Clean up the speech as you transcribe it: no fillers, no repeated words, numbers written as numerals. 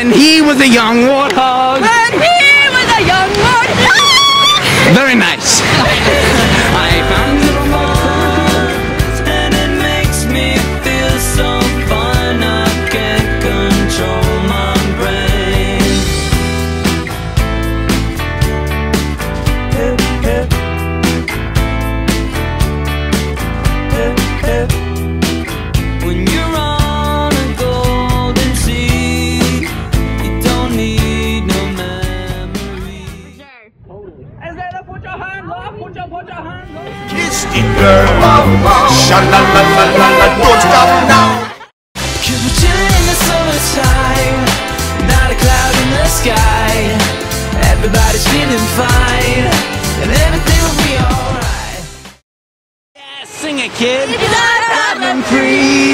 When he was a young warthog. When he was a young warthog. Very nice. I found little Mars, and it makes me feel so fun. I can't control my brain. Hip, hip. Hip, hip. When you're on a golden sea, you don't need no memory. Put your hand up, put your hand up. Kiss the girl, sha-la-la-la-la-la, don't stop now. 'Cause we're chilling in the summertime, not a cloud in the sky. Everybody's feeling fine, and everything will be alright. Yeah, sing it, kid. It's not I'm free.